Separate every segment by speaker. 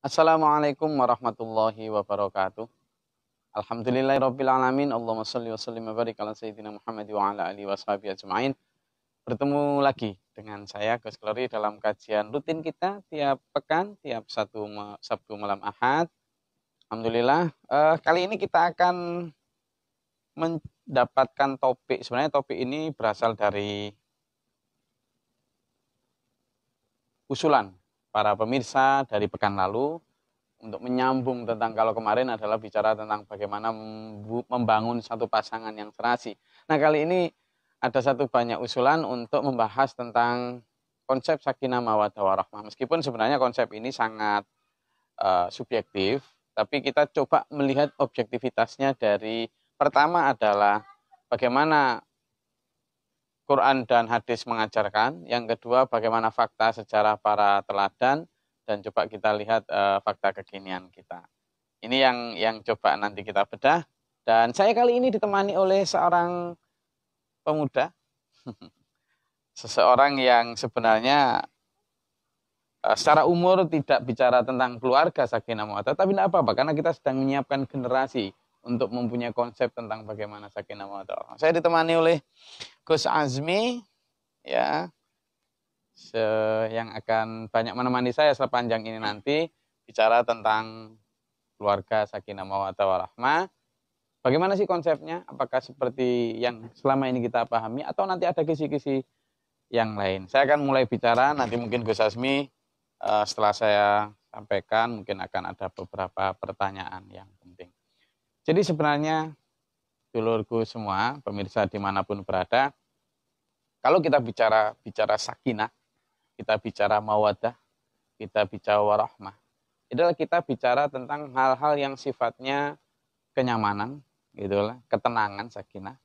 Speaker 1: Assalamualaikum warahmatullahi wabarakatuh. Alhamdulillahirabbil alamin. Allahumma shalli wa sallim wa barik ala sayyidina Muhammad wa ala alihi washabihi ajmain. Bertemu lagi dengan saya Gus Glory dalam kajian rutin kita tiap pekan, tiap Sabtu malam Ahad. Alhamdulillah, kali ini kita akan mendapatkan topik. Sebenarnya topik ini berasal dari usulan para pemirsa dari pekan lalu untuk menyambung tentang kalau kemarin adalah bicara tentang bagaimana membangun satu pasangan yang serasi. Nah, kali ini ada satu banyak usulan untuk membahas tentang konsep sakinah mawaddah warahmah. Meskipun sebenarnya konsep ini sangat subjektif, tapi kita coba melihat objektivitasnya dari pertama adalah bagaimana Quran dan hadis mengajarkan, yang kedua bagaimana fakta sejarah para teladan, dan coba kita lihat fakta kekinian kita. Ini yang coba nanti kita bedah, dan saya kali ini ditemani oleh seorang pemuda, seseorang yang sebenarnya secara umur tidak bicara tentang keluarga sakinah mawaddah, tapi tidak apa-apa karena kita sedang menyiapkan generasi untuk mempunyai konsep tentang bagaimana sakinah mawaddah. Saya ditemani oleh Gus Azmi, ya, yang akan banyak menemani saya sepanjang ini nanti bicara tentang keluarga sakinah mawaddah warahmah. Bagaimana sih konsepnya? Apakah seperti yang selama ini kita pahami atau nanti ada kisi-kisi yang lain? Saya akan mulai bicara, nanti mungkin Gus Azmi setelah saya sampaikan mungkin akan ada beberapa pertanyaan yang penting. Jadi sebenarnya dulurku semua, pemirsa dimanapun berada, kalau kita bicara sakinah, kita bicara mawaddah, kita bicara warahmah, itulah kita bicara tentang hal-hal yang sifatnya kenyamanan, gitulah, ketenangan, sakinah,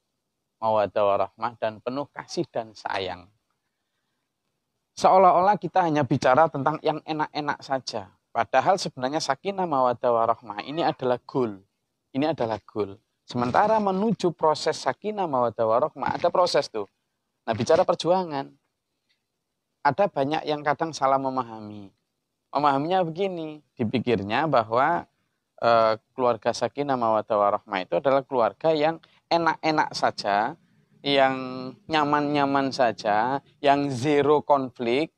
Speaker 1: mawaddah warahmah, dan penuh kasih dan sayang. Seolah-olah kita hanya bicara tentang yang enak-enak saja. Padahal sebenarnya sakinah mawaddah warahmah ini adalah goal. Ini adalah goal. Sementara menuju proses sakinah mawaddah warahmah ada proses tuh. Nah, bicara perjuangan, ada banyak yang kadang salah memahami. Memahaminya begini, dipikirnya bahwa keluarga sakinah mawaddah warahmah itu adalah keluarga yang enak-enak saja, yang nyaman-nyaman saja, yang zero konflik,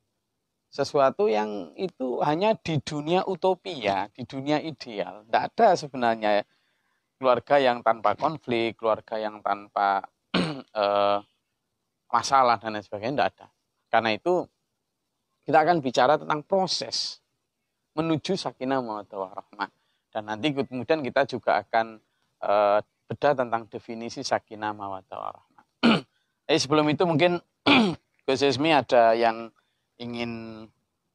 Speaker 1: sesuatu yang itu hanya di dunia utopia, di dunia ideal. Tidak ada sebenarnya keluarga yang tanpa konflik, keluarga yang tanpa masalah dan lain sebagainya, tidak ada. Karena itu kita akan bicara tentang proses menuju sakinah mawaddah warahmah. Dan nanti kemudian kita juga akan bedah tentang definisi sakinah mawaddah warahmah. Sebelum itu mungkin Gus Ismi ada yang ingin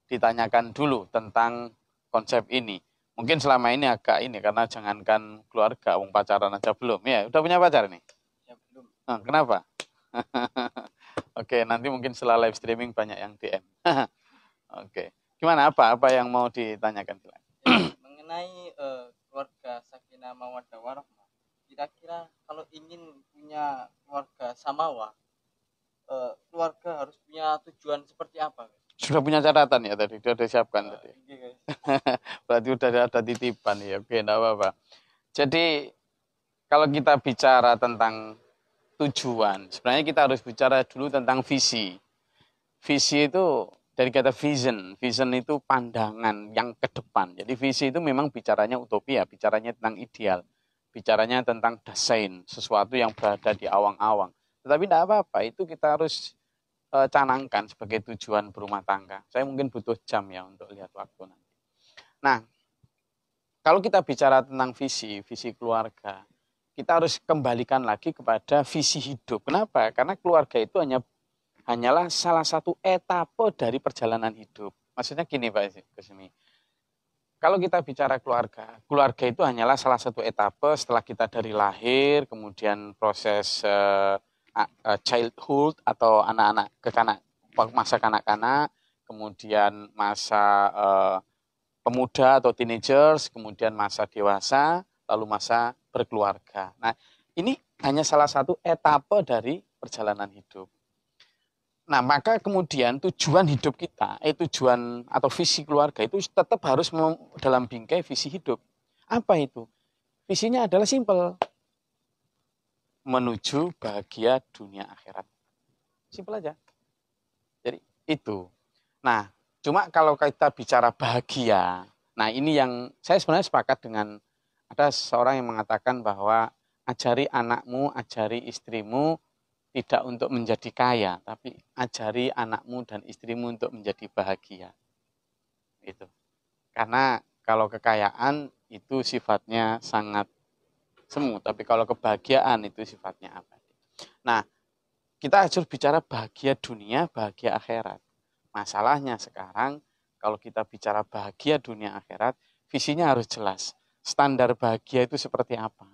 Speaker 1: ditanyakan dulu tentang konsep ini. Mungkin selama ini agak ini karena jangankan keluarga, wong pacaran aja belum. Ya, udah punya pacar nih? Ya, belum. Nah, kenapa? Oke, nanti mungkin setelah live streaming banyak yang DM. Oke. Gimana, apa yang mau ditanyakan?
Speaker 2: Mengenai keluarga sakinah mawaddah warahmah, kira-kira kalau ingin punya keluarga samawa, keluarga harus punya tujuan seperti apa?
Speaker 1: Sudah punya catatan ya tadi, sudah disiapkan tadi.
Speaker 2: Iya,
Speaker 1: Berarti sudah ada titipan ya. Oke, enggak apa-apa. Jadi kalau kita bicara tentang tujuan, sebenarnya kita harus bicara dulu tentang visi. Visi itu dari kata vision. Vision itu pandangan yang ke depan. Jadi visi itu memang bicaranya utopia, bicaranya tentang ideal, bicaranya tentang desain, sesuatu yang berada di awang-awang. Tetapi tidak apa-apa, itu kita harus canangkan sebagai tujuan berumah tangga. Saya mungkin butuh jam ya untuk lihat waktu nanti. Nah, kalau kita bicara tentang visi keluarga, kita harus kembalikan lagi kepada visi hidup. Kenapa? Karena keluarga itu hanyalah salah satu etape dari perjalanan hidup. Maksudnya gini Pak Kusmi. Kalau kita bicara keluarga itu hanyalah salah satu etape setelah kita dari lahir, kemudian proses childhood atau masa kanak-kanak, kemudian masa pemuda atau teenagers, kemudian masa dewasa, lalu masa berkeluarga. Nah, ini hanya salah satu etape dari perjalanan hidup. Nah, maka kemudian tujuan hidup kita, tujuan atau visi keluarga itu tetap harus dalam bingkai visi hidup. Apa itu? Visinya adalah simpel. Menuju bahagia dunia akhirat. Simpel aja. Jadi itu. Nah, cuma kalau kita bicara bahagia, nah ini yang saya sebenarnya sepakat dengan ada seorang yang mengatakan bahwa ajari anakmu, ajari istrimu tidak untuk menjadi kaya, tapi ajari anakmu dan istrimu untuk menjadi bahagia. Itu. Karena kalau kekayaan itu sifatnya sangat semu, tapi kalau kebahagiaan itu sifatnya abadi. Nah, kita harus bicara bahagia dunia, bahagia akhirat. Masalahnya sekarang kalau kita bicara bahagia dunia akhirat, visinya harus jelas. Standar bahagia itu seperti apa?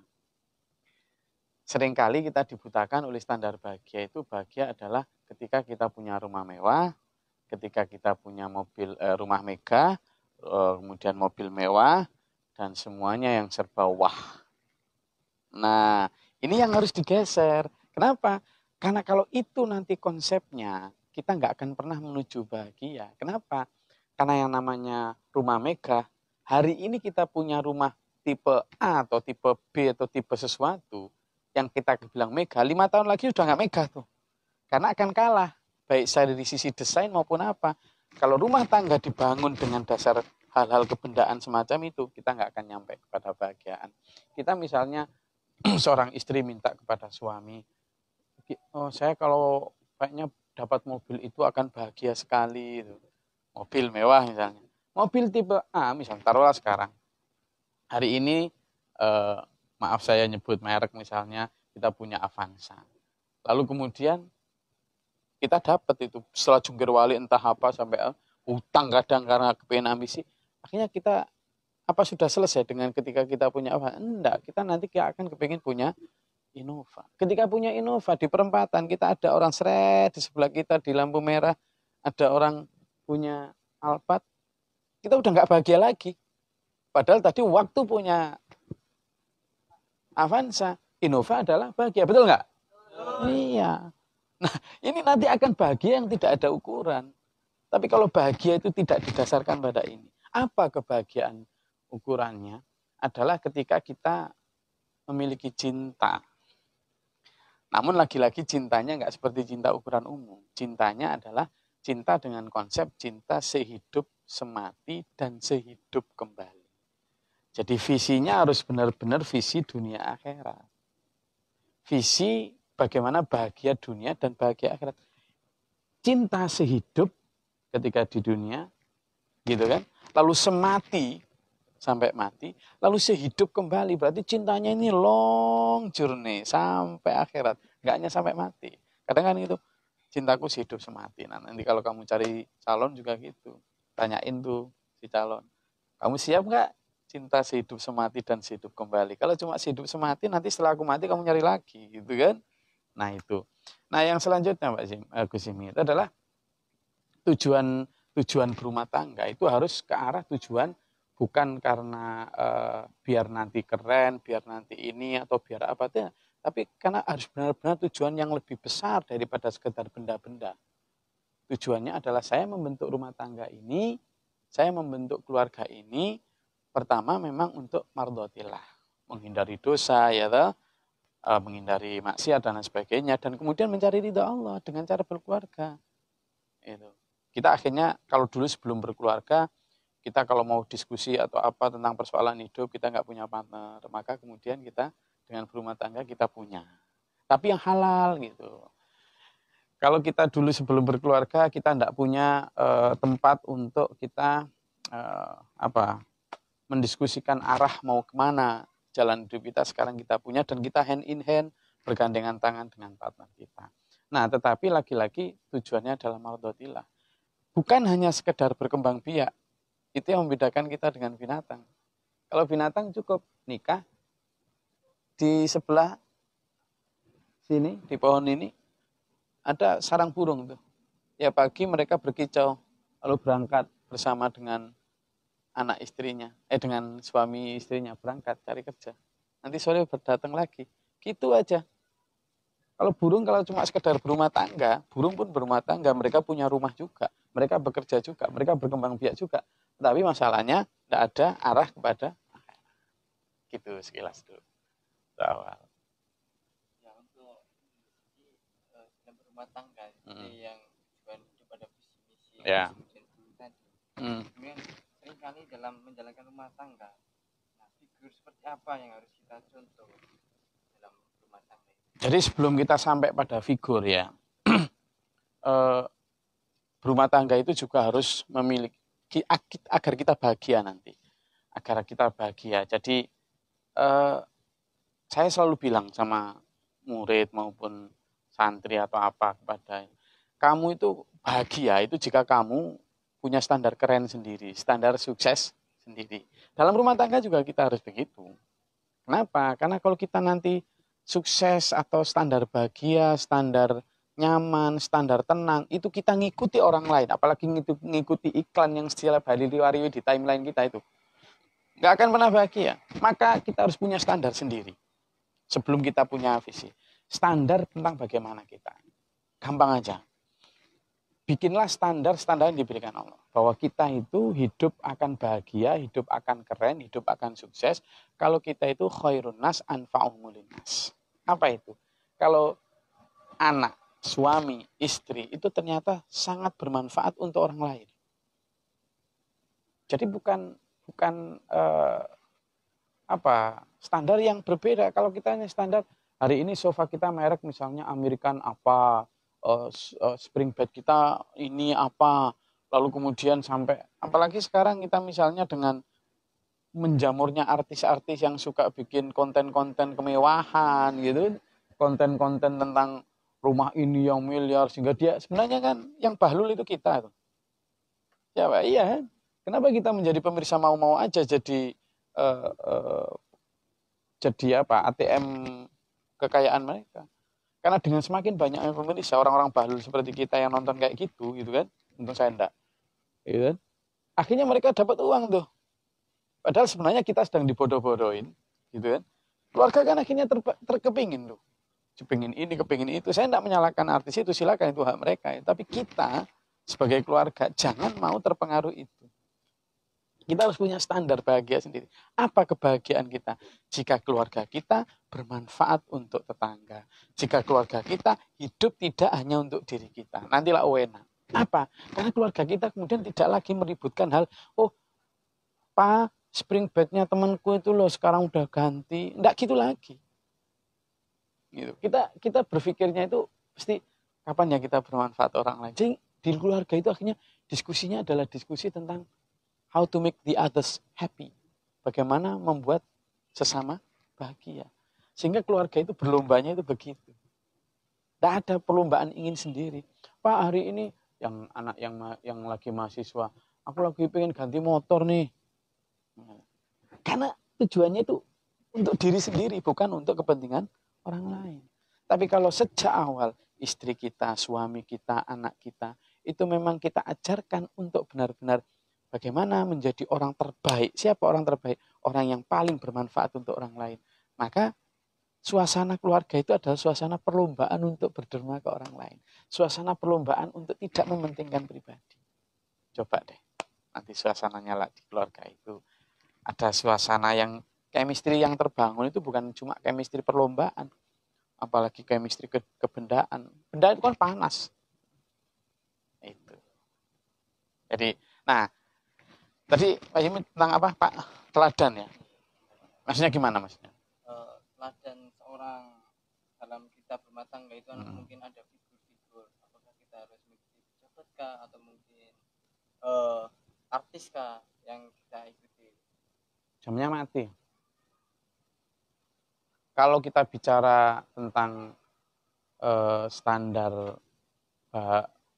Speaker 1: Seringkali kita dibutakan oleh standar bahagia itu. Bahagia adalah ketika kita punya rumah mewah, ketika kita punya rumah megah, kemudian mobil mewah, dan semuanya yang serba wah. Nah, ini yang harus digeser. Kenapa? Karena kalau itu nanti konsepnya, kita nggak akan pernah menuju bahagia. Kenapa? Karena yang namanya rumah megah, hari ini kita punya rumah tipe A atau tipe B atau tipe sesuatu, yang kita bilang megah, 5 tahun lagi sudah nggak megah tuh. Karena akan kalah, baik dari sisi desain maupun apa. Kalau rumah tangga dibangun dengan dasar hal-hal kebendaan semacam itu, kita nggak akan nyampe kepada kebahagiaan. Kita misalnya seorang istri minta kepada suami, oh saya kalau kayaknya dapat mobil itu akan bahagia sekali. Mobil mewah misalnya. Mobil tipe A misalnya, taruhlah sekarang. Hari ini, maaf saya nyebut merek misalnya, kita punya Avanza. Lalu kemudian kita dapat itu setelah jungkir wali entah apa sampai utang kadang karena kepengen ambisi. Akhirnya kita apa sudah selesai dengan ketika kita punya apa? Enggak, kita nanti akan kepengen punya Innova. Ketika punya Innova di perempatan, kita ada orang seret di sebelah kita di lampu merah, ada orang punya Alphard, kita udah nggak bahagia lagi. Padahal tadi waktu punya Avanza, Innova adalah bahagia, betul nggak? Iya. Nah, ini nanti akan bahagia yang tidak ada ukuran. Tapi kalau bahagia itu tidak didasarkan pada ini. Apa kebahagiaan ukurannya? Adalah ketika kita memiliki cinta. Namun lagi-lagi cintanya nggak seperti cinta ukuran umum. Cintanya adalah cinta dengan konsep cinta sehidup semati dan sehidup kembali. Jadi visinya harus benar-benar visi dunia akhirat. Visi bagaimana bahagia dunia dan bahagia akhirat. Cinta sehidup ketika di dunia, gitu kan? Lalu semati sampai mati, lalu sehidup kembali. Berarti cintanya ini long journey sampai akhirat, nggak hanya sampai mati. Kadang kan itu cintaku sehidup semati. Nah, nanti kalau kamu cari calon juga gitu, tanyain tuh si calon, kamu siap nggak cinta sehidup semati dan sehidup kembali? Kalau cuma sehidup semati, nanti setelah aku mati kamu nyari lagi, gitu kan? Nah itu. Nah yang selanjutnya Pak Gus Imi, itu adalah tujuan berumah tangga itu harus ke arah tujuan bukan karena biar nanti keren, biar nanti ini atau biar apa tuh, tapi karena harus benar-benar tujuan yang lebih besar daripada sekedar benda-benda. Tujuannya adalah saya membentuk rumah tangga ini, saya membentuk keluarga ini, pertama memang untuk mardhotillah, menghindari dosa, ya toh, menghindari maksiat dan sebagainya, dan kemudian mencari ridha Allah dengan cara berkeluarga. Itu. Kita akhirnya kalau dulu sebelum berkeluarga, kita kalau mau diskusi atau apa tentang persoalan hidup, kita nggak punya partner, maka kemudian kita dengan berumah tangga kita punya. Tapi yang halal gitu. Kalau kita dulu sebelum berkeluarga, kita tidak punya tempat untuk kita mendiskusikan arah mau kemana jalan hidup kita, sekarang kita punya dan kita hand in hand bergandengan tangan dengan partner kita. Nah, tetapi lagi-lagi tujuannya adalah mardhotillah. Bukan hanya sekedar berkembang biak. Itu yang membedakan kita dengan binatang. Kalau binatang cukup nikah di sebelah sini, di pohon ini ada sarang burung tuh. Ya pagi mereka berkicau, lalu berangkat bersama dengan anak istrinya, dengan suami istrinya berangkat cari kerja. Nanti sore berdatang lagi. Gitu aja. Kalau burung kalau cuma sekedar berumah tangga, burung pun berumah tangga, mereka punya rumah juga, mereka bekerja juga, mereka berkembang biak juga. Tapi masalahnya tidak ada arah kepada gitu sekilas dulu. Awal.
Speaker 2: Ya untuk dalam berumah tangga yang tujuan hidup pada visi misi
Speaker 1: Ya.
Speaker 2: kemudian guru tadi.
Speaker 1: Hmm.
Speaker 2: Kemudian seringkali dalam menjalankan rumah tangga, nah figur seperti apa yang harus kita contoh dalam rumah tangga itu?
Speaker 1: Jadi sebelum kita sampai pada figur ya, berumah tangga itu juga harus memiliki agar kita bahagia nanti, agar kita bahagia. Jadi saya selalu bilang sama murid maupun santri atau apa kepada kamu itu bahagia itu jika kamu punya standar keren sendiri, standar sukses sendiri. Dalam rumah tangga juga kita harus begitu. Kenapa? Karena kalau kita nanti sukses atau standar bahagia, standar nyaman, standar tenang, itu kita ngikuti orang lain. Apalagi ngikuti iklan yang setiap hari diwari di timeline kita itu. Nggak akan pernah bahagia. Maka kita harus punya standar sendiri. Sebelum kita punya visi. Standar tentang bagaimana kita. Gampang aja. Bikinlah standar-standar yang diberikan Allah. Bahwa kita itu hidup akan bahagia, hidup akan keren, hidup akan sukses. Kalau kita itu khairun nas anfa'uhum linnas. Apa itu? Kalau anak, suami, istri itu ternyata sangat bermanfaat untuk orang lain. Jadi bukan standar yang berbeda. Kalau kita hanya standar hari ini sofa kita merek misalnya American apa, spring bed kita ini apa, lalu kemudian sampai apalagi sekarang kita misalnya dengan menjamurnya artis-artis yang suka bikin konten-konten kemewahan gitu, konten-konten tentang rumah ini yang miliar sehingga dia sebenarnya kan yang bahlul itu kita tuh. Ya Pak, iya. Kenapa kita menjadi pemirsa mau-mau aja jadi ATM kekayaan mereka? Karena dengan semakin banyaknya pemirsa, orang-orang bahlul seperti kita yang nonton kayak gitu kan, untung saya enggak, gitu kan? Akhirnya mereka dapat uang tuh. Padahal sebenarnya kita sedang dibodoh-bodohin, gitu kan? Keluarga kan akhirnya terkepingin tuh, kepingin ini, kepingin itu. Saya enggak menyalahkan artis itu, silakan itu hak mereka. Tapi kita sebagai keluarga jangan mau terpengaruh itu. Kita harus punya standar bahagia sendiri. Apa kebahagiaan kita? Jika keluarga kita bermanfaat untuk tetangga. Jika keluarga kita hidup tidak hanya untuk diri kita. Nantilah enak. Apa? Karena keluarga kita kemudian tidak lagi meributkan hal, oh Pak, spring bednya temanku itu loh sekarang udah ganti. Enggak gitu lagi. Gitu. Kita berpikirnya itu pasti kapan ya kita bermanfaat orang lain. Jadi di keluarga itu akhirnya diskusinya adalah diskusi tentang how to make the others happy. Bagaimana membuat sesama bahagia. Sehingga keluarga itu berlombanya itu begitu. Tidak ada perlombaan ingin sendiri. Pak hari ini yang anak yang lagi mahasiswa, aku lagi pengen ganti motor nih. Karena tujuannya itu untuk diri sendiri, bukan untuk kepentingan orang lain. Tapi kalau sejak awal istri kita, suami kita, anak kita, itu memang kita ajarkan untuk benar-benar bagaimana menjadi orang terbaik. Siapa orang terbaik? Orang yang paling bermanfaat untuk orang lain. Maka suasana keluarga itu adalah suasana perlombaan untuk berderma ke orang lain. Suasana perlombaan untuk tidak mementingkan pribadi. Coba deh, nanti suasananya lah di keluarga itu. Ada suasana yang chemistry yang terbangun itu bukan cuma chemistry perlombaan. Apalagi chemistry kebendaan. Benda itu kan panas. Itu. Jadi, nah, tadi Pak Jimmy tentang apa Pak? Teladan ya? Maksudnya gimana maksudnya?
Speaker 2: Teladan seorang dalam kita berumah tangga itu mungkin ada figur-figur. Apakah kita harus mengikuti pejabat kah atau mungkin artis kah yang kita ikuti?
Speaker 1: Jamnya mati. Kalau kita bicara tentang standar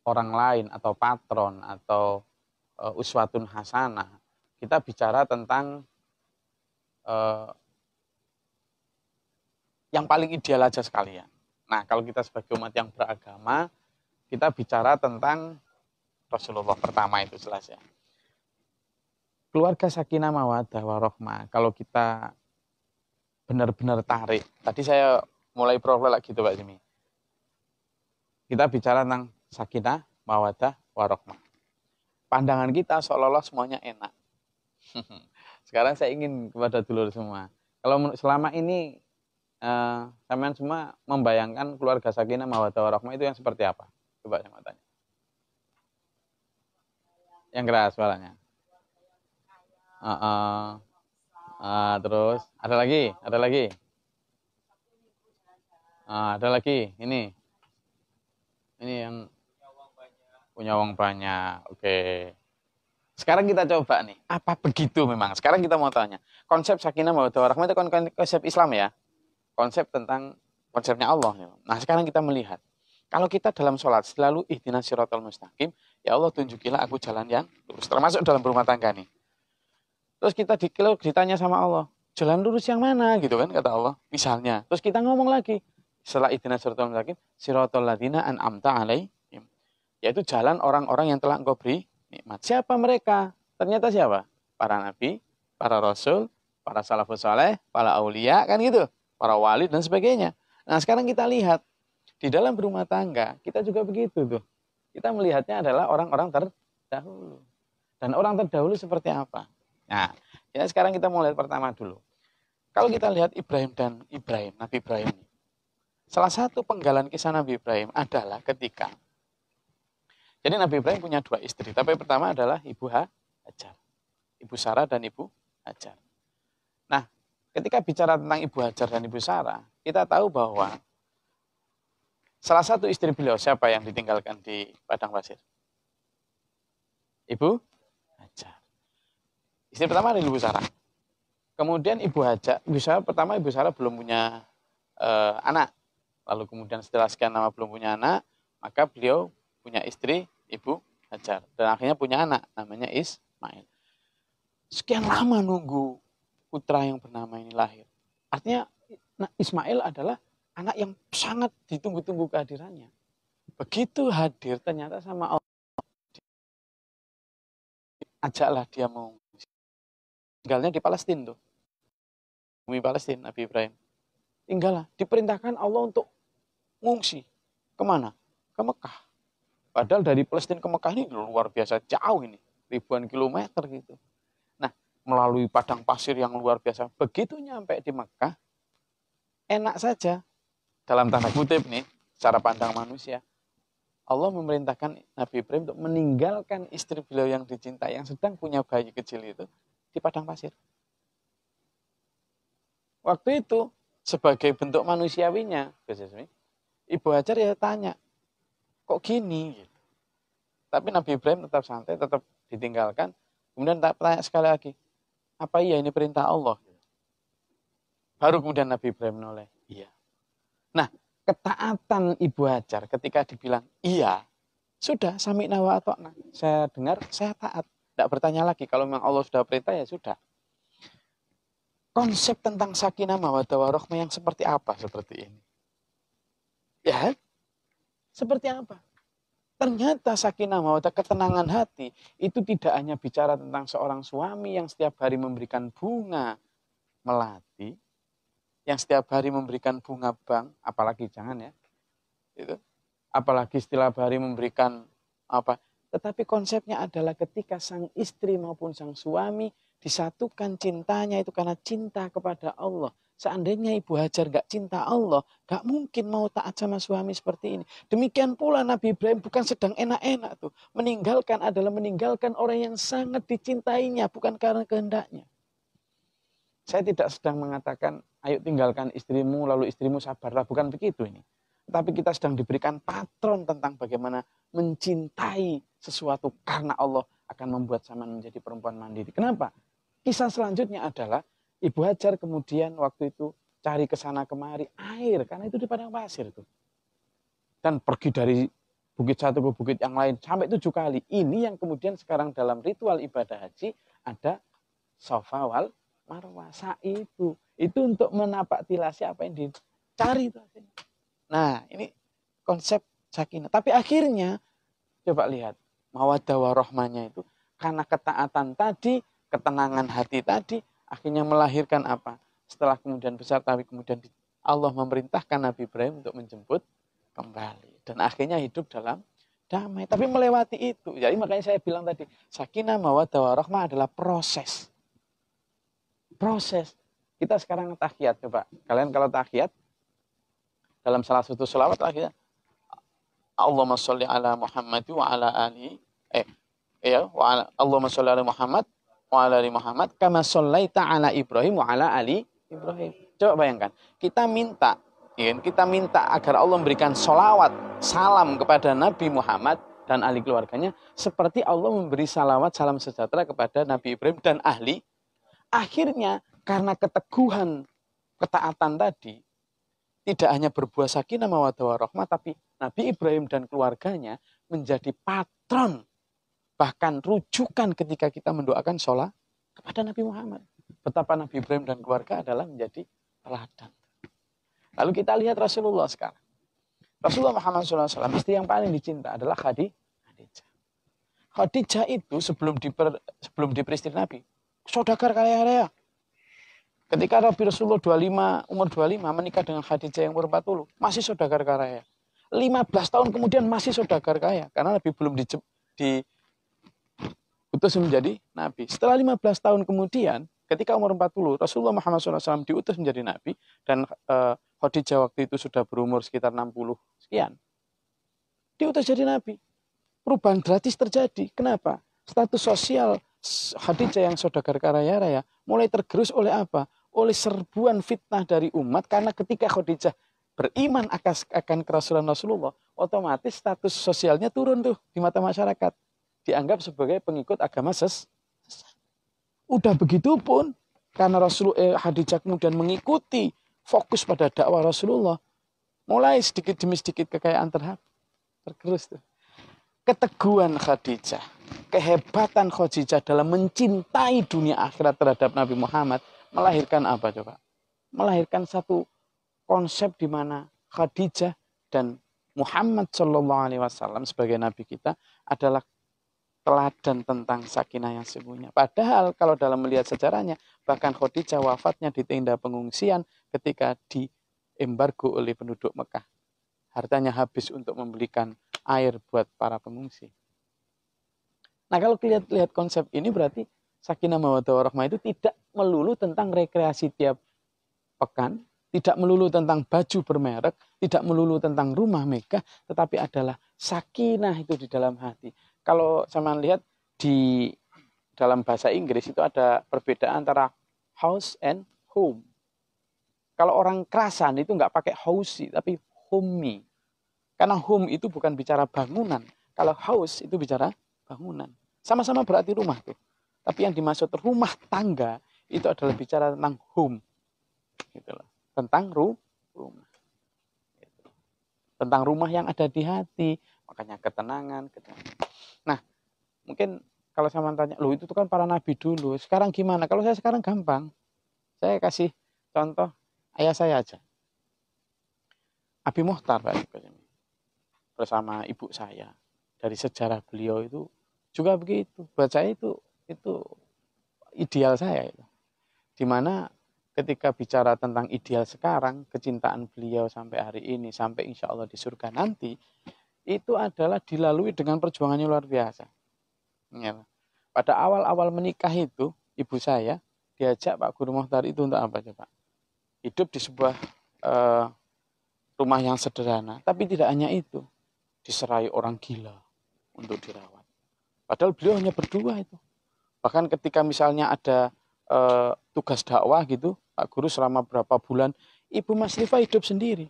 Speaker 1: orang lain atau patron atau uswatun hasanah, kita bicara tentang yang paling ideal aja sekalian. Nah, kalau kita sebagai umat yang beragama, kita bicara tentang Rasulullah pertama itu jelas ya. Keluarga sakinah mawaddah warahmah. Kalau kita benar-benar tarik, tadi saya mulai profil lagi tuh Pak Jimmy. kita bicara tentang sakinah, mawaddah, warahmah. Pandangan kita seolah-olah semuanya enak. Sekarang saya ingin kepada dulur semua. Kalau selama ini sampean semua membayangkan keluarga sakinah, mawaddah, warahmah itu yang seperti apa? Coba saya mau tanya. Yang keras suaranya. Terus ada lagi. Ada lagi. Ini yang punya uang banyak. Oke. Sekarang kita coba nih, apa begitu memang? Sekarang kita mau tanya, konsep sakinah mawaddah warahmah itu konsep Islam ya? Konsepnya Allah. Nah, sekarang kita melihat, kalau kita dalam sholat selalu ihdinas siratal mustaqim, ya Allah tunjukilah aku jalan yang lurus. Termasuk dalam berumah tangga nih. Terus kita ditanya sama Allah, jalan lurus yang mana gitu kan, kata Allah. Misalnya, terus kita ngomong lagi, setelah ihdinas siratal mustaqim, siratal ladzina an'amta alaihim. Yaitu jalan orang-orang yang telah engkau beri nikmat. Siapa mereka? Ternyata siapa? Para nabi, para rasul, para salafus saleh, para aulia, kan gitu. Para wali dan sebagainya. Nah, sekarang kita lihat di dalam berumah tangga, kita juga begitu tuh. Kita melihatnya adalah orang-orang terdahulu. Dan orang terdahulu seperti apa? Nah, ya sekarang kita mau lihat pertama dulu. Kalau kita lihat Nabi Ibrahim. Salah satu penggalan kisah Nabi Ibrahim adalah ketika jadi Nabi Ibrahim punya 2 istri. Tapi pertama adalah Ibu Hajar. Ibu Sarah dan Ibu Hajar. Nah, ketika bicara tentang Ibu Hajar dan Ibu Sarah, kita tahu bahwa salah satu istri beliau siapa yang ditinggalkan di padang pasir? Ibu Hajar. Istri pertama adalah Ibu Sarah. Kemudian Ibu Sarah belum punya anak. Lalu kemudian setelah sekian lama belum punya anak, maka beliau punya istri Ibu Hajar. Dan akhirnya punya anak, namanya Ismail. Sekian lama nunggu putra yang bernama ini lahir. Artinya Ismail adalah anak yang sangat ditunggu-tunggu kehadirannya. Begitu hadir, ternyata sama Allah. Ajaklah dia mau. Tinggalnya di Palestina tuh. Bumi Palestina, Nabi Ibrahim. Tinggallah. Diperintahkan Allah untuk ngungsi. Kemana? Ke Mekah. Padahal dari Palestina ke Mekah ini luar biasa jauh ini. Ribuan kilometer gitu. Nah, melalui padang pasir yang luar biasa. Begitu nyampe di Mekah, enak saja. Dalam tanda kutip nih, secara pandang manusia. Allah memerintahkan Nabi Ibrahim untuk meninggalkan istri beliau yang dicintai, yang sedang punya bayi kecil itu, di padang pasir. Waktu itu, sebagai bentuk manusiawinya, Ibu Hajar ya tanya, kok gini? Gitu. Tapi Nabi Ibrahim tetap santai, tetap ditinggalkan. Kemudian tanya sekali lagi, apa iya ini perintah Allah? Baru kemudian Nabi Ibrahim menoleh, iya. Nah, ketaatan Ibu Hajar ketika dibilang iya, sudah sami'na wa ata'na. Saya dengar, saya taat. Tidak bertanya lagi, kalau memang Allah sudah perintah ya sudah. Konsep tentang sakinah mawaddah warahmah yang seperti apa seperti ini? Ya, seperti apa? Ternyata sakinah mawaddah, ketenangan hati, itu tidak hanya bicara tentang seorang suami yang setiap hari memberikan bunga melati, yang setiap hari memberikan bunga bank, apalagi jangan ya, itu, apalagi setiap hari memberikan apa. Tetapi konsepnya adalah ketika sang istri maupun sang suami disatukan cintanya itu karena cinta kepada Allah. Seandainya Ibu Hajar gak cinta Allah, gak mungkin mau taat sama suami seperti ini. Demikian pula Nabi Ibrahim bukan sedang enak-enak tuh. Meninggalkan orang yang sangat dicintainya, bukan karena kehendaknya. Saya tidak sedang mengatakan, ayo tinggalkan istrimu, lalu istrimu sabarlah. Bukan begitu ini. Tapi kita sedang diberikan patron tentang bagaimana mencintai sesuatu karena Allah akan membuat zaman menjadi perempuan mandiri. Kenapa? Kisah selanjutnya adalah Ibu Hajar kemudian waktu itu cari ke sana kemari air, karena itu di padang pasir tuh. Dan pergi dari bukit satu ke bukit yang lain sampai 7 kali. Ini yang kemudian sekarang dalam ritual ibadah haji ada Safa wal Marwah, sa'i itu. Itu untuk menapak tilasi apa yang dicari itu. Nah, ini konsep sakinah. Tapi akhirnya coba lihat mawaddah warahmahnya itu karena ketaatan tadi, ketenangan hati tadi, akhirnya melahirkan apa? Setelah kemudian besar, tapi kemudian Allah memerintahkan Nabi Ibrahim untuk menjemput kembali. dan akhirnya hidup dalam damai. Tapi melewati itu. Jadi makanya saya bilang tadi, sakinah mawaddah warahmah adalah proses. Proses. Kita sekarang tahiyat coba. Kalian kalau tahiyat dalam salah satu selawat tahiyat, Allahumma sholli ala Muhammad wa ala ali Allahumma sholli ala Muhammad wa ala ali Muhammad kama shallaita ala Ibrahim wa ala ali Ibrahim. Coba bayangkan, kita minta agar Allah memberikan sholawat, salam kepada Nabi Muhammad dan ahli keluarganya seperti Allah memberi salawat, salam sejahtera kepada Nabi Ibrahim dan ahli. Akhirnya karena keteguhan, ketaatan tadi, tidak hanya berbuah sakinah mawaddah warahmah, tapi Nabi Ibrahim dan keluarganya menjadi patron, bahkan rujukan ketika kita mendoakan sholat kepada Nabi Muhammad. Betapa Nabi Ibrahim dan keluarga adalah menjadi teladan. Lalu kita lihat Rasulullah sekarang. Rasulullah Muhammad SAW, istri yang paling dicinta adalah Khadijah. Khadijah itu sebelum diperistri Nabi, saudagar kaya raya. Ketika Rasulullah umur 25 menikah dengan Khadijah yang umur 40, masih saudagar kaya. 15 tahun kemudian masih saudagar kaya karena Nabi belum diutus menjadi Nabi. Setelah 15 tahun kemudian, ketika umur 40, Rasulullah Muhammad SAW diutus menjadi Nabi dan Khadijah waktu itu sudah berumur sekitar 60 sekian. Diutus jadi Nabi. Perubahan gratis terjadi. Kenapa? Status sosial Khadijah yang saudagar kaya raya mulai tergerus oleh apa? Oleh serbuan fitnah dari umat, karena ketika Khadijah beriman akan kerasulan Rasulullah, otomatis status sosialnya turun tuh di mata masyarakat. Dianggap sebagai pengikut agama sesat. Udah begitu pun, karena Khadijah kemudian mengikuti fokus pada dakwah Rasulullah, mulai sedikit demi sedikit kekayaan tergerus tuh. Keteguhan Khadijah, kehebatan Khadijah dalam mencintai dunia akhirat terhadap Nabi Muhammad melahirkan apa coba? Melahirkan satu konsep di mana Khadijah dan Muhammad SAW sebagai Nabi kita adalah teladan tentang sakinah yang sesungguhnya. Padahal kalau dalam melihat sejarahnya, bahkan Khadijah wafatnya di tenda pengungsian ketika diembargo oleh penduduk Mekah. Hartanya habis untuk membelikan air buat para pengungsi. Nah, kalau lihat konsep ini berarti sakinah mawaddah warahmah itu tidak melulu tentang rekreasi tiap pekan, tidak melulu tentang baju bermerek, tidak melulu tentang rumah megah, tetapi adalah sakinah itu di dalam hati. Kalau saya lihat di dalam bahasa Inggris itu ada perbedaan antara house and home. Kalau orang kerasan itu nggak pakai housey, tapi homey. Karena home itu bukan bicara bangunan. Kalau house itu bicara bangunan. Sama-sama berarti rumah tuh. Tapi yang dimaksud rumah tangga itu adalah bicara tentang home. Gitu loh. Tentang rumah. Gitu. Tentang rumah yang ada di hati. Makanya ketenangan. Nah, mungkin kalau saya tanya, loh itu kan para nabi dulu. Sekarang gimana? Kalau saya sekarang gampang. Saya kasih contoh ayah saya aja. Abi Muhtar, Pak. Bersama ibu saya. Dari sejarah beliau itu juga begitu. Buat saya itu ideal saya. Dimana ketika bicara tentang ideal sekarang, kecintaan beliau sampai hari ini, sampai insya Allah di surga nanti, itu adalah dilalui dengan perjuangannya luar biasa. Ya. Pada awal-awal menikah itu, ibu saya diajak Pak Guru Muhtar itu untuk apa coba? Hidup di sebuah rumah yang sederhana. Tapi tidak hanya itu. Diserai orang gila untuk dirawat. Padahal beliau hanya berdua itu. Bahkan ketika misalnya ada tugas dakwah gitu, Pak Guru selama berapa bulan, Ibu Masrifah hidup sendiri.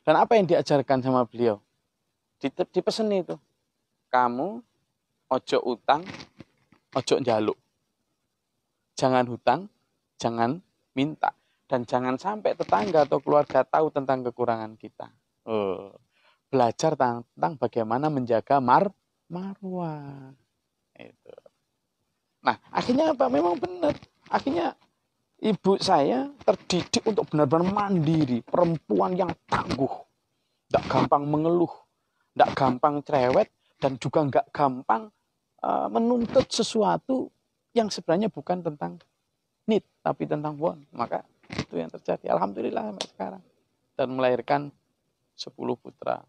Speaker 1: Dan apa yang diajarkan sama beliau? Dipesen itu. Kamu ojo utang, ojo njaluk. Jangan hutang, jangan minta. Dan jangan sampai tetangga atau keluarga tahu tentang kekurangan kita. Belajar tentang bagaimana menjaga marwah. Itu. Nah, akhirnya apa? Memang benar. Akhirnya ibu saya terdidik untuk benar-benar mandiri. Perempuan yang tangguh. Tidak gampang mengeluh. Tidak gampang cerewet. Dan juga nggak gampang menuntut sesuatu yang sebenarnya bukan tentang need. Tapi tentang want. Maka itu yang terjadi. Alhamdulillah sampai sekarang. Dan melahirkan 10 putra.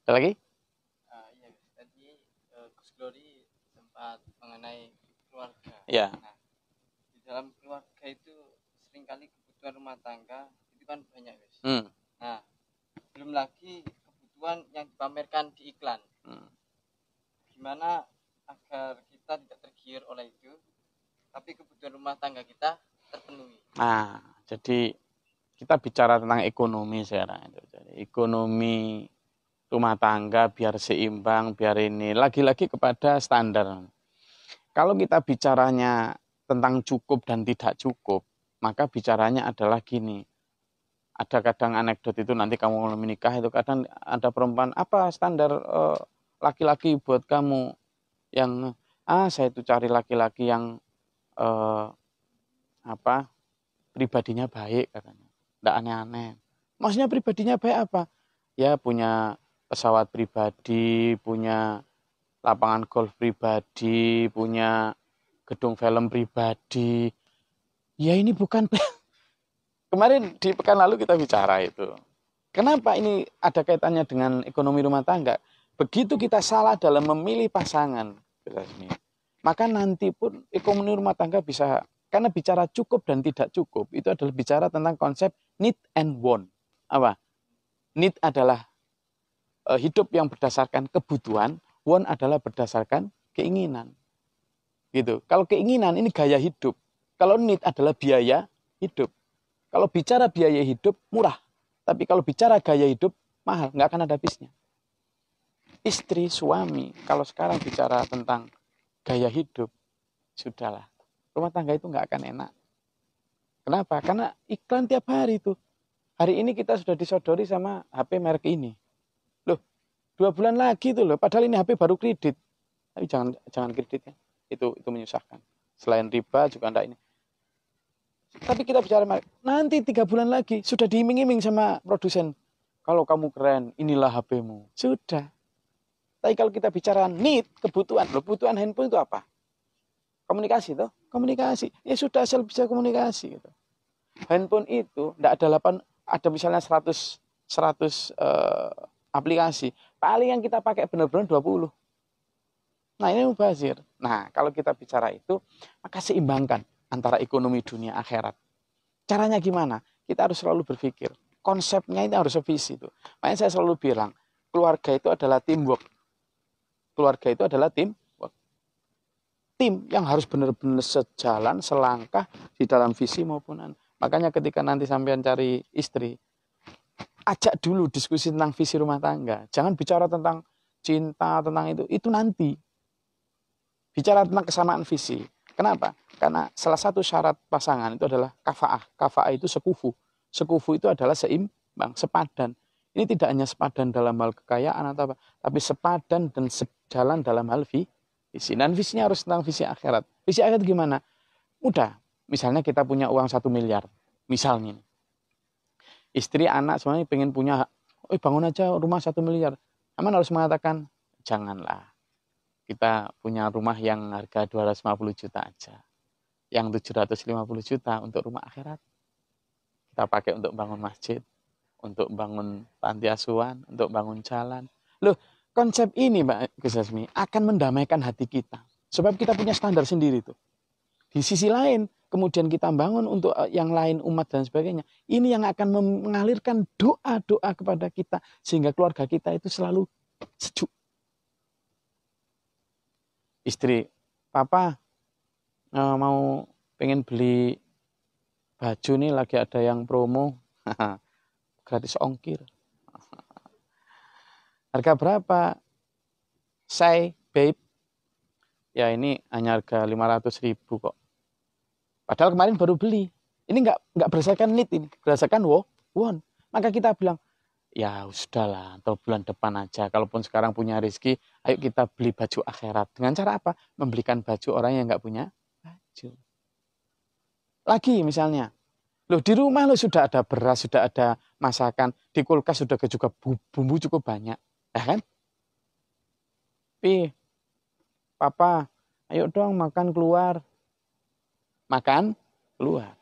Speaker 1: Ada lagi?
Speaker 2: Iya, tadi Gus Glory sempat mengenai keluarga.
Speaker 1: Ya.
Speaker 2: Nah, di dalam keluarga itu seringkali kebutuhan rumah tangga itu kan banyak, Gus. Nah, belum lagi kebutuhan yang dipamerkan di iklan. Gimana agar kita tidak tergiur oleh itu, tapi kebutuhan rumah tangga kita terpenuhi?
Speaker 1: Nah, jadi kita bicara tentang ekonomi sekarang. Jadi ekonomi rumah tangga biar seimbang, biar ini lagi-lagi kepada standar. Kalau kita bicaranya tentang cukup dan tidak cukup, maka bicaranya adalah gini. Ada kadang anekdot itu nanti kamu mau menikah itu kadang ada perempuan apa standar laki-laki buat kamu yang saya itu cari laki-laki yang pribadinya baik katanya. Enggak aneh-aneh. Maksudnya pribadinya baik apa? Ya punya pesawat pribadi, punya lapangan golf pribadi, punya gedung film pribadi. Ya ini bukan kemarin di pekan lalu kita bicara itu. Kenapa ini ada kaitannya dengan ekonomi rumah tangga? Begitu kita salah dalam memilih pasangan, maka nanti pun ekonomi rumah tangga bisa, karena bicara cukup dan tidak cukup, itu adalah bicara tentang konsep need and want. Apa? Need adalah hidup yang berdasarkan kebutuhan, want adalah berdasarkan keinginan. Gitu. Kalau keinginan ini gaya hidup, kalau need adalah biaya hidup. Kalau bicara biaya hidup murah, tapi kalau bicara gaya hidup mahal, nggak akan ada habisnya. Istri, suami, kalau sekarang bicara tentang gaya hidup, sudahlah. Rumah tangga itu nggak akan enak. Kenapa? Karena iklan tiap hari itu. Hari ini kita sudah disodori sama HP merek ini. Loh, 2 bulan lagi tuh loh. Padahal ini HP baru kredit. Tapi jangan kredit ya. Itu menyusahkan. Selain riba juga enggak ini. Tapi kita bicara nanti 3 bulan lagi sudah diiming-iming sama produsen. Kalau kamu keren, inilah HP-mu. Sudah. Tapi kalau kita bicara need, kebutuhan. Kebutuhan handphone itu apa? Komunikasi toh? Komunikasi. Ya sudah asal bisa komunikasi gitu. Handphone itu enggak ada misalnya 100 aplikasi. Paling yang kita pakai benar-benar 20. Nah, ini mubazir. Nah, kalau kita bicara itu, maka seimbangkan antara ekonomi dunia akhirat. Caranya gimana? Kita harus selalu berpikir. Konsepnya ini harus sevisi itu. Makanya saya selalu bilang, keluarga itu adalah teamwork. Keluarga itu adalah teamwork. Tim yang harus benar-benar sejalan, selangkah di dalam visi maupun makanya ketika nanti sampean cari istri, ajak dulu diskusi tentang visi rumah tangga. Jangan bicara tentang cinta, tentang itu. Itu nanti. Bicara tentang kesamaan visi. Kenapa? Karena salah satu syarat pasangan itu adalah kafa'ah. Kafa'ah itu sekufu. Sekufu itu adalah seimbang, sepadan. Ini tidak hanya sepadan dalam hal kekayaan atau apa, tapi sepadan dan sejalan dalam hal visi. Dan visinya harus tentang visi akhirat. Visi akhirat gimana? Mudah. Misalnya kita punya uang 1 miliar. Misalnya. Istri, anak semuanya pengen punya, bangun aja rumah 1 miliar. Aman harus mengatakan, janganlah. Kita punya rumah yang harga 250 juta aja. Yang 750 juta untuk rumah akhirat. Kita pakai untuk bangun masjid, untuk bangun panti asuhan, untuk bangun jalan. Loh, konsep ini Mbak Gus Hasmi akan mendamaikan hati kita. Sebab kita punya standar sendiri tuh. Di sisi lain, kemudian kita bangun untuk yang lain, umat dan sebagainya. Ini yang akan mengalirkan doa-doa kepada kita. Sehingga keluarga kita itu selalu sejuk. Istri, papa mau pengen beli baju nih lagi ada yang promo. Gratis ongkir. Harga berapa? Say, babe. Ya ini hanya harga 500.000 kok. Padahal kemarin baru beli. Ini nggak berdasarkan need ini, berdasarkan want. Maka kita bilang, ya sudahlah, atau bulan depan aja. Kalaupun sekarang punya rezeki, ayo kita beli baju akhirat. Dengan cara apa? Membelikan baju orang yang nggak punya baju. Lagi misalnya, loh di rumah lo sudah ada beras, sudah ada masakan, di kulkas sudah juga bumbu cukup banyak, ya kan? Papa, ayo dong makan keluar. Makan keluar.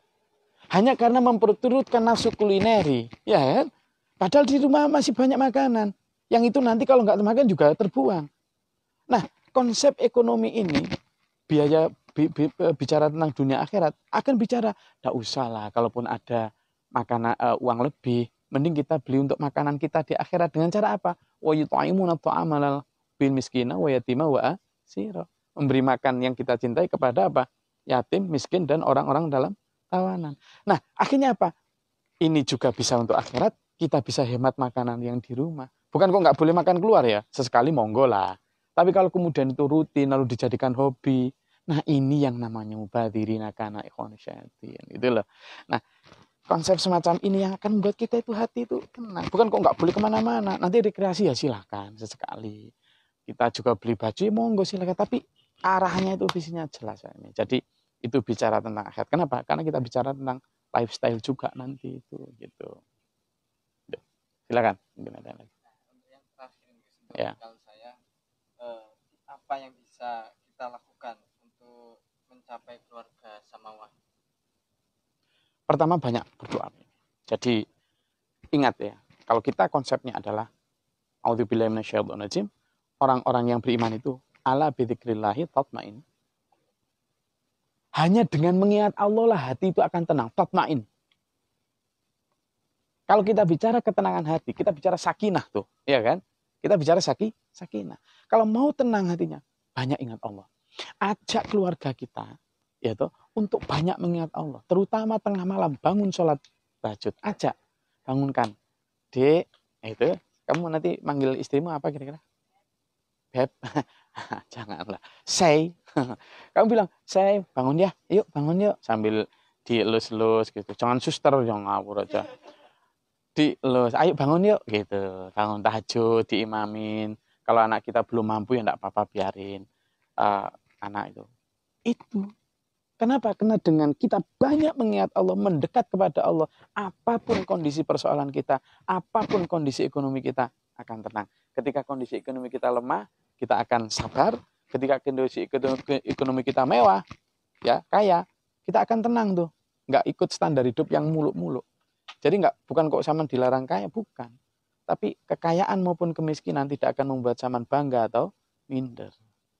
Speaker 1: Hanya karena memperturutkan nafsu kulineri, ya kan? Padahal di rumah masih banyak makanan. Yang itu nanti kalau nggak termakan juga terbuang. Nah, konsep ekonomi ini, bicara tentang dunia akhirat, akan bicara, tidak usah lah, kalaupun ada makanan uang lebih, mending kita beli untuk makanan kita di akhirat dengan cara apa? Wa yut'imuna ta'amal bil miskina wa yatima wa asira. Memberi makan yang kita cintai kepada apa? Yatim, miskin, dan orang-orang dalam tawanan. Nah, akhirnya apa? Ini juga bisa untuk akhirat, kita bisa hemat makanan yang di rumah. Bukan kok nggak boleh makan keluar ya, sesekali monggo lah. Tapi kalau kemudian itu rutin, lalu dijadikan hobi, nah ini yang namanya mubadzirina kana ikhwan syaitin. Gitu loh. Nah, konsep semacam ini yang akan membuat kita itu hati itu tenang. Bukan kok nggak boleh kemana-mana. Nanti rekreasi ya silahkan sesekali. Kita juga beli baju, ya monggo silahkan. Tapi arahnya itu visinya jelas ya ini. Jadi itu bicara tentang akhirat. Kenapa? Karena kita bicara tentang lifestyle juga nanti itu gitu. Silakan. Mungkin ada lagi.
Speaker 2: Untuk yang terakhir
Speaker 1: Ya.
Speaker 2: kalau saya apa yang bisa kita lakukan untuk mencapai keluarga samawa?
Speaker 1: Pertama banyak berdoa. Jadi ingat ya, kalau kita konsepnya adalah auzubillahi minasyaitonirrajim, orang-orang yang beriman itu ala bidzikrillahi tatmain. Hanya dengan mengingat Allah lah hati itu akan tenang, tatmain. Kalau kita bicara ketenangan hati, kita bicara sakinah tuh, ya kan? Kita bicara sakinah. Kalau mau tenang hatinya, banyak ingat Allah. Ajak keluarga kita, yaitu untuk banyak mengingat Allah, terutama tengah malam bangun sholat tahajud. Ajak, bangunkan, dek, itu kamu nanti manggil istrimu apa kira-kira? Beb, janganlah. Say, kamu bilang, say, bangun ya, yuk bangun yuk, sambil dielus-elus gitu. Jangan suster, jangan ngawur aja. Dielus, ayo bangun yuk gitu. Bangun tahajud, diimamin. Kalau anak kita belum mampu ya enggak apa-apa, biarin anak itu. Itu. Kenapa? Karena dengan kita banyak mengingat Allah, mendekat kepada Allah, apapun kondisi persoalan kita, apapun kondisi ekonomi kita akan tenang. Ketika kondisi ekonomi kita lemah, kita akan sabar. Ketika kondisi ekonomi kita mewah, ya kaya, kita akan tenang tuh. Nggak ikut standar hidup yang muluk-muluk. Jadi bukan kok Saman dilarang kaya, bukan. Tapi kekayaan maupun kemiskinan tidak akan membuat Saman bangga atau minder.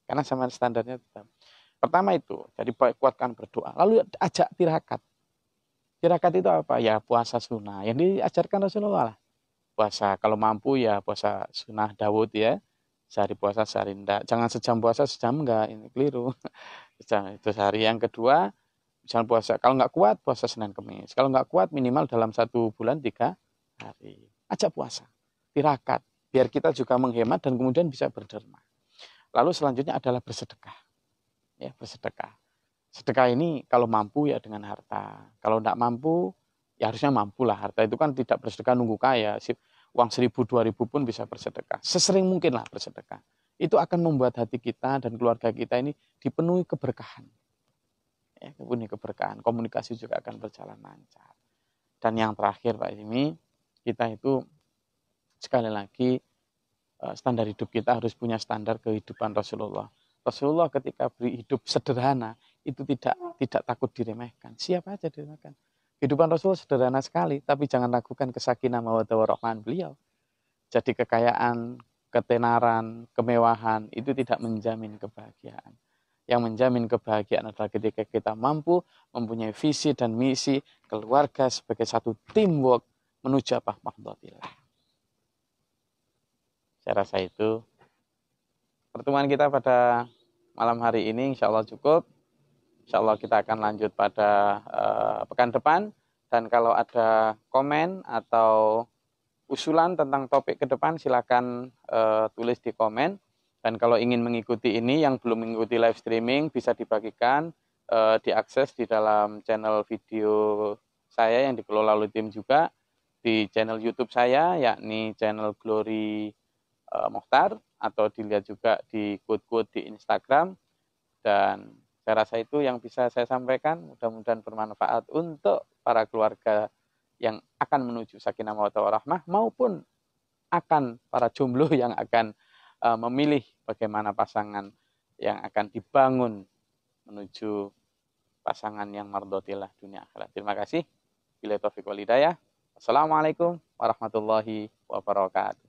Speaker 1: Karena Saman standarnya tetap. Pertama itu, jadi kuatkan berdoa. Lalu ajak tirakat. Tirakat itu apa? Ya puasa sunnah. Yang diajarkan Rasulullah lah. Puasa, kalau mampu ya puasa sunnah Dawud ya. Sehari puasa, sehari enggak. Jangan sejam puasa, sejam enggak. Ini keliru. Itu sehari. Yang kedua, misalnya puasa. Kalau nggak kuat, puasa Senin Kemis. Kalau nggak kuat, minimal dalam 1 bulan 3 hari. Ajak puasa. Tirakat. Biar kita juga menghemat dan kemudian bisa berderma. Lalu selanjutnya adalah bersedekah. Ya, bersedekah. Sedekah ini kalau mampu ya dengan harta. Kalau tidak mampu, ya harusnya mampu lah. Harta itu kan tidak bersedekah nunggu kaya. Uang 1.000, 2.000 pun bisa bersedekah. Sesering mungkin lah bersedekah. Itu akan membuat hati kita dan keluarga kita ini dipenuhi keberkahan. Ya, dipenuhi keberkahan. Komunikasi juga akan berjalan lancar. Dan yang terakhir Pak Imi, kita itu sekali lagi standar hidup kita harus punya standar kehidupan Rasulullah. Rasulullah ketika hidup sederhana itu tidak takut diremehkan. Siapa aja diremehkan. Kehidupan Rasul sederhana sekali, tapi jangan ragukan kesakinah mawaddah warahmah beliau. Jadi kekayaan, ketenaran, kemewahan itu tidak menjamin kebahagiaan. Yang menjamin kebahagiaan adalah ketika kita mampu mempunyai visi dan misi keluarga sebagai satu teamwork menuju apa? Mahdhatillah. Saya rasa itu pertemuan kita pada malam hari ini insya Allah cukup. Insya Allah kita akan lanjut pada pekan depan. Dan kalau ada komen atau usulan tentang topik ke depan, silakan tulis di komen. Dan kalau ingin mengikuti ini, yang belum mengikuti live streaming, bisa dibagikan, diakses di dalam channel video saya yang dikelola oleh tim juga. Di channel YouTube saya, yakni channel Glory Mokhtar, atau dilihat juga di quote-quote di Instagram. Dan saya rasa itu yang bisa saya sampaikan. Mudah-mudahan bermanfaat untuk para keluarga yang akan menuju sakinah mawaddah warahmah maupun akan para jomblo yang akan memilih bagaimana pasangan yang akan dibangun menuju pasangan yang mardhatillah dunia akhirat. Terima kasih. Billahi taufiq wal hidayah. Assalamualaikum warahmatullahi wabarakatuh.